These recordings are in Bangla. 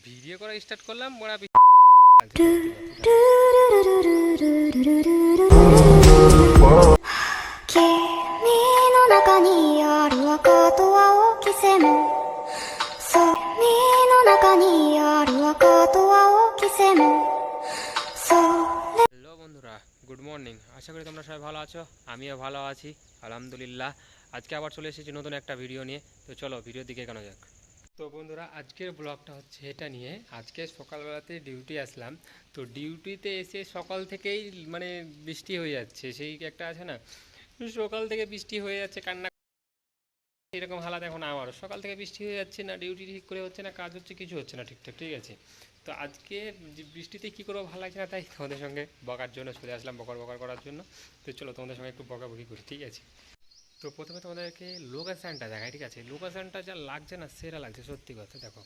ভিডিও করা স্টার্ট করলাম বড়া হ্যালো বন্ধুরা, গুড মর্নিং। আশা করি তোমরা সবাই ভালো আছো, আমিও ভালো আছি আলহামদুলিল্লাহ। আজকে আবার চলে এসেছি নতুন একটা ভিডিও নিয়ে। তো চলো ভিডিওর দিকে কেন যাক। তো বন্ধুরা, আজকের ব্লগটা হচ্ছে এটা নিয়ে। আজকে সকালবেলাতে ডিউটি আসলাম। তো ডিউটিতে এসে সকাল থেকেই মানে বৃষ্টি হয়ে যাচ্ছে, সেই একটা আছে না, সকাল থেকে বৃষ্টি হয়ে যাচ্ছে, কান্না এরকম হালাত। এখন আমারও সকাল থেকে বৃষ্টি হয়ে যাচ্ছে, না ডিউটি ঠিক করে হচ্ছে, না কাজ হচ্ছে, কিছু হচ্ছে না ঠিকঠাক। ঠিক আছে, তো আজকে বৃষ্টিতে কী করবো ভালো লাগছে না, তাই তোমাদের সঙ্গে বকার জন্য চলে আসলাম, বকর করার জন্য। তো চলো তোমাদের সঙ্গে একটু বকাবকি করি, ঠিক আছে। তো প্রথমে তোমাদেরকে লোকেশানটা দেখাই, ঠিক আছে। লোকেশানটা যা লাগছে না, সেরা লাগছে, সত্যি কথা। দেখো,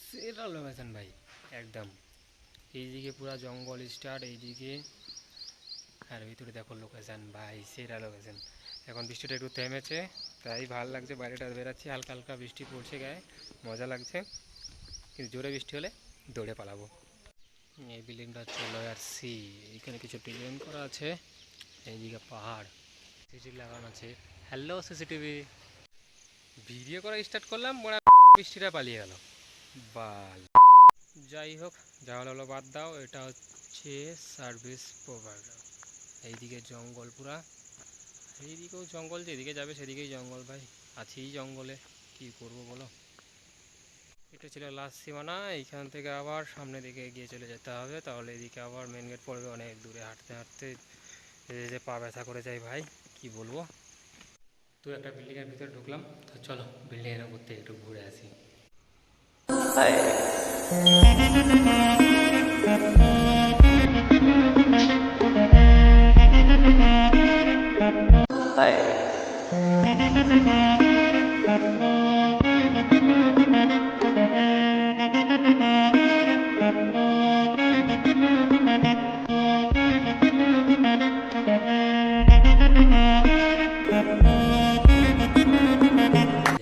সেরা লোকেশান ভাই, একদম। এইদিকে পুরো জঙ্গল স্টার্ট, এইদিকে আর ভিতরে দেখো লোকেশান ভাই, সেরা লোকেশান। এখন বৃষ্টিটা একটু থেমেছে, তাই ভালো লাগছে। বাইরেটা বেরাচ্ছি, হালকা হালকা বৃষ্টি পড়ছে গায়ে, মজা লাগছে। কিন্তু জোরে বৃষ্টি হলে দৌড়ে পালাবো। এই বিল্ডিংটা হচ্ছে লয়ার সি। এখানে কিছু ডিজাইন করা আছে। এইদিকে পাহাড়, সিসিটিভি লাগানো আছে। Hello CCTV. ভিডিও করা স্টার্ট করলাম, মোড়া বৃষ্টিটা পালিয়ে গেল। বাল, যাই হোক, যা হলো বাদ দাও। এটা হচ্ছে সার্ভিস প্রোভাইডার। এইদিকে জঙ্গল পুরা, এইদিকেও জঙ্গল, যেদিকে যাবে সেদিকেই জঙ্গল ভাই। আছি জঙ্গলে, কি করব বলো। এটা ছিল লাস্ট সীমানা। এইখান থেকে আবার সামনের দিকে এগিয়ে চলে যেতে হবে, তাহলে এদিকে আবার মেন গেট পড়বে। অনেক দূরে হাঁটতে হাঁটতে যে পা ব্যথা করে যায় ভাই, কি বলবো। তো একটা বিল্ডিংয়ের ভিতরে ঢুকলাম। তো চলো বিল্ডিংয়ের উপর থেকে একটু ঘুরে আসি।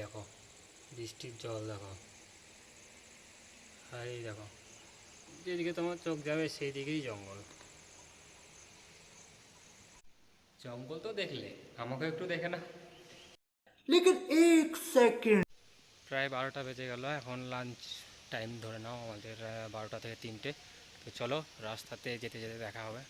দেখো বৃষ্টির জল, দেখো, আর এই দেখো, যেদিকে তোমার চোখ যাবে সেই দিকেই জঙ্গল। জঙ্গল তো দেখলে, আমাকে একটু দেখে না। लेकिन एक सेकंड প্রায় 12টা বেজে গেল, এখন লাঞ্চ টাইম ধরে নাও আমাদের 12টা থেকে 3টে। তো চলো রাস্তাতে যেতে যেতে দেখা হবে।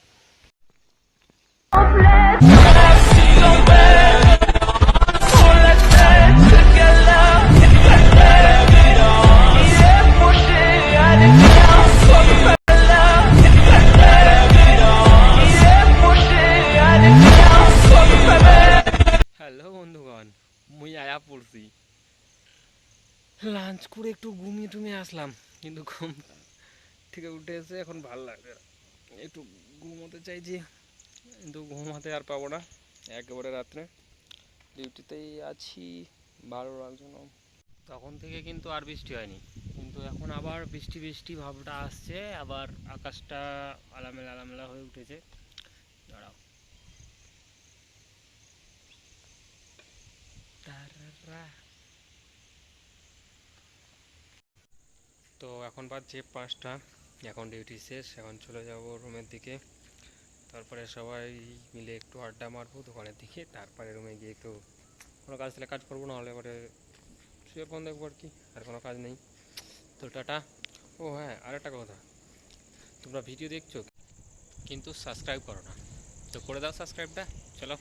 হ্যালো বন্ধুগণ, মুই আয়া পড়ছি। লাঞ্চ করে একটু ঘুমিয়ে টুমিয়ে আসলাম, কিন্তু ঘুম থেকে উঠে এসে এখন ভালো লাগে, একটু ঘুমোতে চাইছি, কিন্তু ঘুমাতে আর পাবো না, একেবারে রাত্রে ডিউটিতেই আছি। ভালো লাগছে না। তখন থেকে কিন্তু আর বৃষ্টি হয়নি, কিন্তু এখন আবার বৃষ্টি বৃষ্টি ভাবটা আসছে, আবার আকাশটা আলামেলা আলামেলা হয়ে উঠেছে। দাঁড়াও, তো এখন বাজছে 5টা, এখন ডিউটি শেষ, এখন চলে যাব রুমের দিকে। তারপরে সবাই মিলে একটু আড্ডা মারবো দোকানের দিকে, তারপরে রুমে গিয়ে একটু কোনো কাজ থাকলে কাজ করবো, না হলে এবারে শুয়ে ফোন দেখবো আর কি, আর কোনো কাজ নেই। তো টাটা। ও হ্যাঁ, আর একটা কথা, তোমরা ভিডিও দেখছো কিন্তু সাবস্ক্রাইব করো না, তো করে দাও সাবস্ক্রাইবটা। চলো।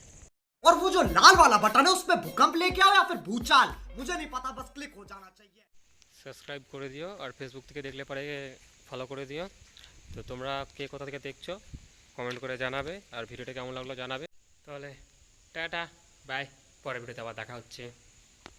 और वो जो लाल वाला बटन है उस पे भूकंप लेके आओ या फिर भूचाल मुझे नहीं पता बस क्लिक हो जाना चाहिए। সাবস্ক্রাইব করে দিও, আর ফেসবুক থেকে দেখলে পরে ফলো করে দিও। তো তোমরা কে কোথা থেকে দেখছো কমেন্ট করে জানাবে, আর ভিডিওটা কেমন লাগলো জানাবে। তাহলে টাটা, বাই, পরের ভিডিওতে আবার দেখা হচ্ছে।